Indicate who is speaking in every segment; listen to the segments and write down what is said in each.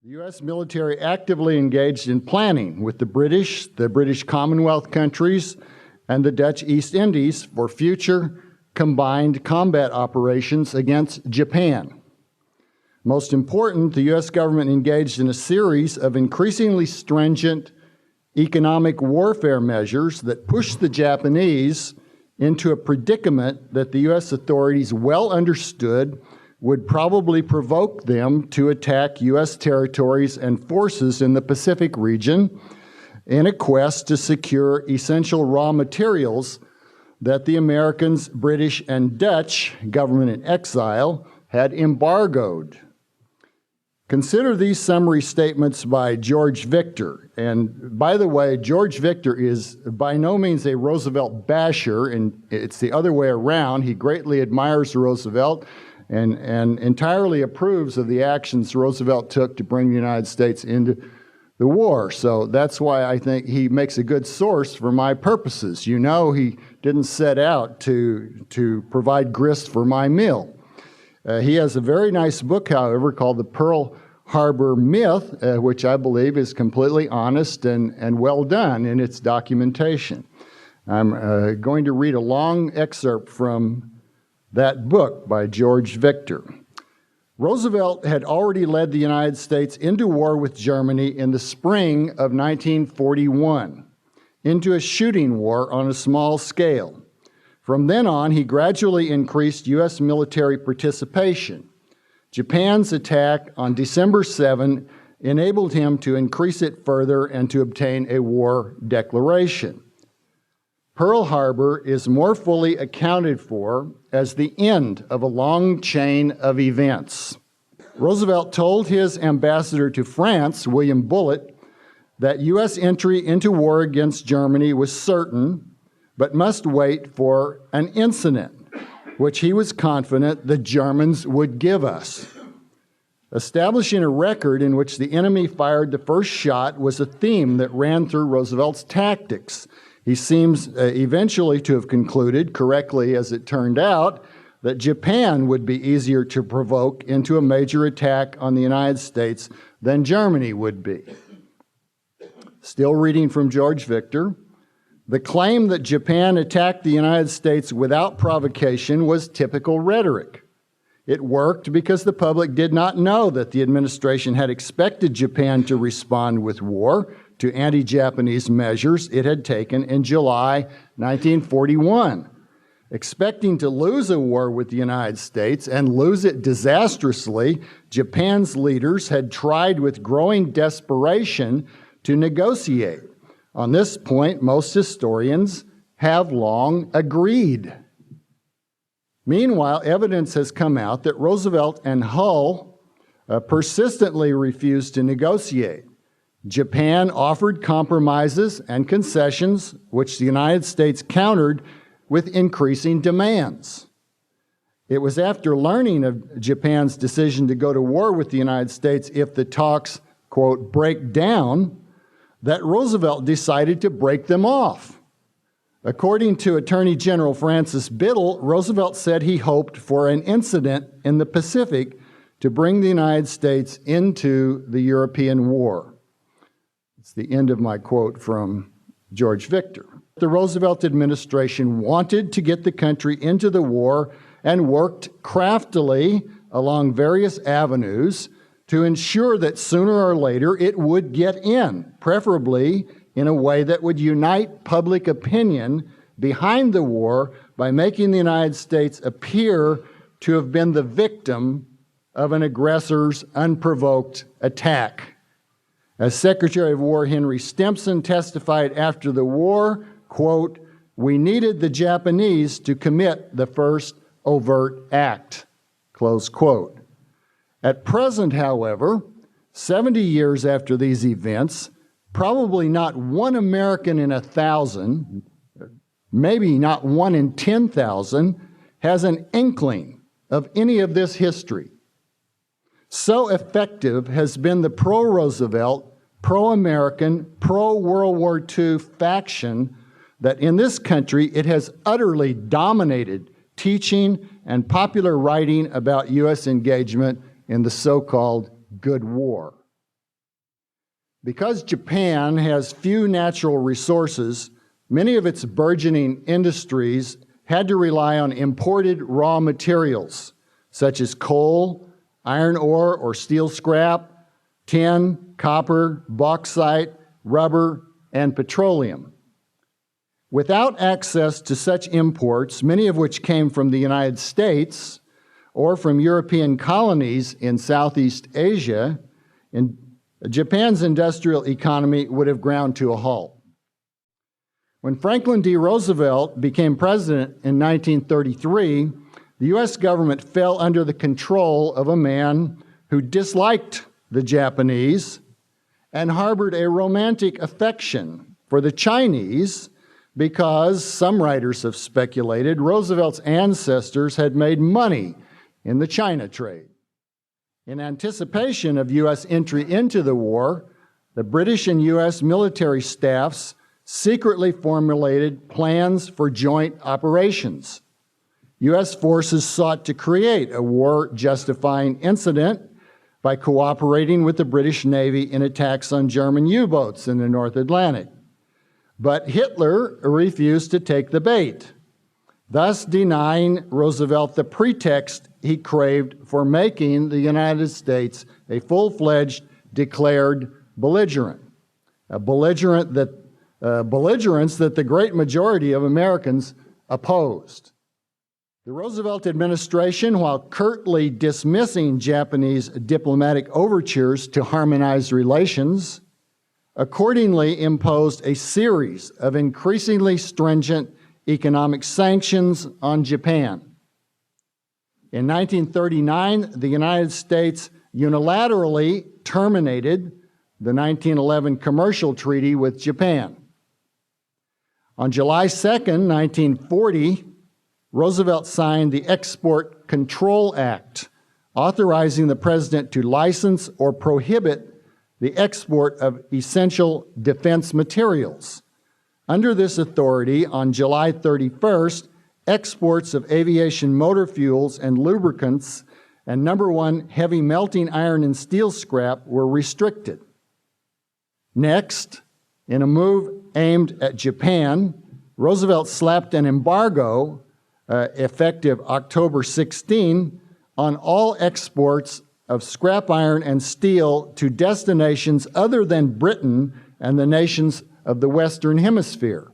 Speaker 1: The U.S. military actively engaged in planning with the British Commonwealth countries, and the Dutch East Indies for future combined combat operations against Japan. Most important, the U.S. government engaged in a series of increasingly stringent economic warfare measures that pushed the Japanese into a predicament that the U.S. authorities well understood would probably provoke them to attack U.S. territories and forces in the Pacific region in a quest to secure essential raw materials that the Americans, British, and Dutch, government in exile, had embargoed. Consider these summary statements by George Victor. And by the way, George Victor is by no means a Roosevelt basher, and it's the other way around. He greatly admires Roosevelt and entirely approves of the actions Roosevelt took to bring the United States into the war. So that's why I think he makes a good source for my purposes. You know, he didn't set out to provide grist for my mill. He has a very nice book, however, called The Pearl Harbor Myth, which I believe is completely honest and well done in its documentation. I'm going to read a long excerpt from that book by George Victor. Roosevelt had already led the United States into war with Germany in the spring of 1941, into a shooting war on a small scale. From then on, he gradually increased U.S. military participation. Japan's attack on December 7 enabled him to increase it further and to obtain a war declaration. Pearl Harbor is more fully accounted for as the end of a long chain of events. Roosevelt told his ambassador to France, William Bullitt, that U.S. entry into war against Germany was certain, but must wait for an incident, which he was confident the Germans would give us. Establishing a record in which the enemy fired the first shot was a theme that ran through Roosevelt's tactics. He seems eventually to have concluded, correctly as it turned out, that Japan would be easier to provoke into a major attack on the United States than Germany would be. Still reading from George Victor, the claim that Japan attacked the United States without provocation was typical rhetoric. It worked because the public did not know that the administration had expected Japan to respond with war to anti-Japanese measures it had taken in July 1941. Expecting to lose a war with the United States and lose it disastrously, Japan's leaders had tried with growing desperation to negotiate. On this point, most historians have long agreed. Meanwhile, evidence has come out that Roosevelt and Hull persistently refused to negotiate. Japan offered compromises and concessions, which the United States countered with increasing demands. It was after learning of Japan's decision to go to war with the United States if the talks, quote, break down, that Roosevelt decided to break them off. According to Attorney General Francis Biddle, Roosevelt said he hoped for an incident in the Pacific to bring the United States into the European war. It's the end of my quote from George Victor. The Roosevelt administration wanted to get the country into the war and worked craftily along various avenues to ensure that sooner or later it would get in, preferably in a way that would unite public opinion behind the war by making the United States appear to have been the victim of an aggressor's unprovoked attack. As Secretary of War Henry Stimson testified after the war, quote, "We needed the Japanese to commit the first overt act," close quote. At present, however, 70 years after these events, probably not one American in 1,000, maybe not one in 10,000, has an inkling of any of this history. So effective has been the pro-Roosevelt, pro-American, pro-World War II faction that in this country it has utterly dominated teaching and popular writing about U.S. engagement in the so-called Good War. Because Japan has few natural resources, many of its burgeoning industries had to rely on imported raw materials, such as coal, iron ore or steel scrap, tin, copper, bauxite, rubber, and petroleum. Without access to such imports, many of which came from the United States or from European colonies in Southeast Asia, Japan's industrial economy would have ground to a halt. When Franklin D. Roosevelt became president in 1933, the U.S. government fell under the control of a man who disliked the Japanese and harbored a romantic affection for the Chinese because, some writers have speculated, Roosevelt's ancestors had made money in the China trade. In anticipation of U.S. entry into the war, the British and U.S. military staffs secretly formulated plans for joint operations. U.S. forces sought to create a war-justifying incident by cooperating with the British Navy in attacks on German U-boats in the North Atlantic. But Hitler refused to take the bait, thus denying Roosevelt the pretext he craved for making the United States a full-fledged declared belligerent, a belligerence that the great majority of Americans opposed. The Roosevelt administration, while curtly dismissing Japanese diplomatic overtures to harmonize relations, accordingly imposed a series of increasingly stringent economic sanctions on Japan. In 1939, the United States unilaterally terminated the 1911 commercial treaty with Japan. On July 2, 1940, Roosevelt signed the Export Control Act, authorizing the president to license or prohibit the export of essential defense materials. Under this authority, on July 31st, exports of aviation motor fuels and lubricants and #1 heavy melting iron and steel scrap were restricted. Next, in a move aimed at Japan, Roosevelt slapped an embargo effective October 16 on all exports of scrap iron and steel to destinations other than Britain and the nations of the Western Hemisphere.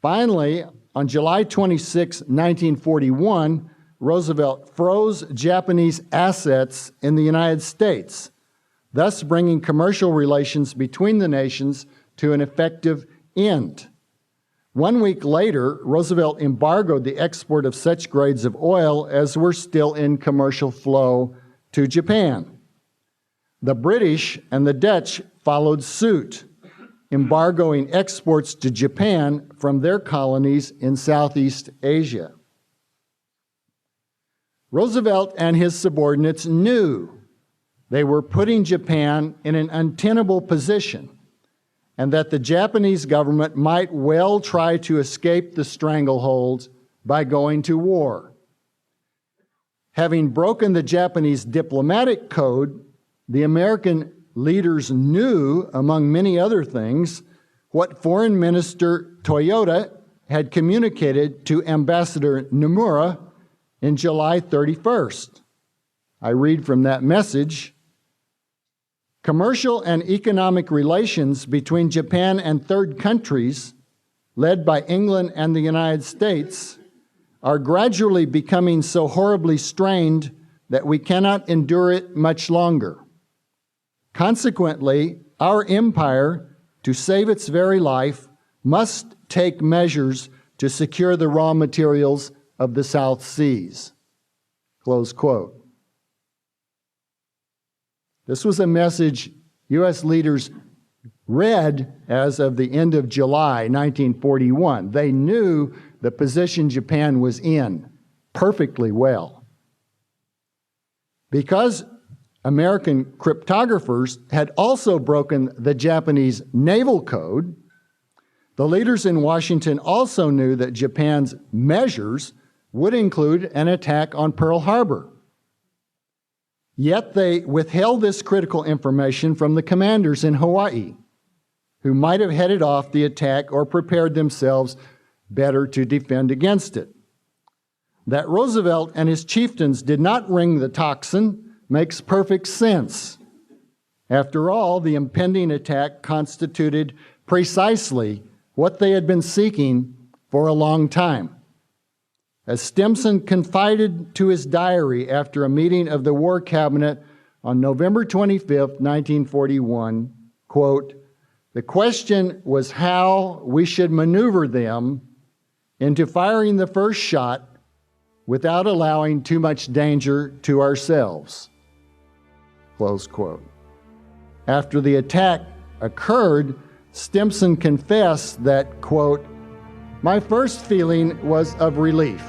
Speaker 1: Finally, on July 26, 1941, Roosevelt froze Japanese assets in the United States, thus bringing commercial relations between the nations to an effective end. 1 week later, Roosevelt embargoed the export of such grades of oil as were still in commercial flow to Japan. The British and the Dutch followed suit, embargoing exports to Japan from their colonies in Southeast Asia. Roosevelt and his subordinates knew they were putting Japan in an untenable position and that the Japanese government might well try to escape the stranglehold by going to war. Having broken the Japanese diplomatic code, the American leaders knew, among many other things, what Foreign Minister Toyota had communicated to Ambassador Nomura in July 31st. I read from that message, "Commercial and economic relations between Japan and third countries, led by England and the United States, are gradually becoming so horribly strained that we cannot endure it much longer. Consequently, our empire, to save its very life, must take measures to secure the raw materials of the South Seas." Close quote. This was a message U.S. leaders read as of the end of July 1941. They knew the position Japan was in perfectly well. Because American cryptographers had also broken the Japanese naval code, the leaders in Washington also knew that Japan's measures would include an attack on Pearl Harbor. Yet they withheld this critical information from the commanders in Hawaii, who might have headed off the attack or prepared themselves better to defend against it. That Roosevelt and his chieftains did not ring the tocsin makes perfect sense. After all, the impending attack constituted precisely what they had been seeking for a long time. As Stimson confided to his diary after a meeting of the War Cabinet on November 25, 1941, quote, "The question was how we should maneuver them into firing the first shot without allowing too much danger to ourselves," close quote. After the attack occurred, Stimson confessed that, quote, "My first feeling was of relief,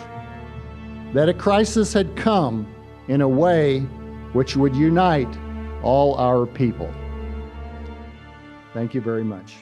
Speaker 1: that a crisis had come in a way which would unite all our people." Thank you very much.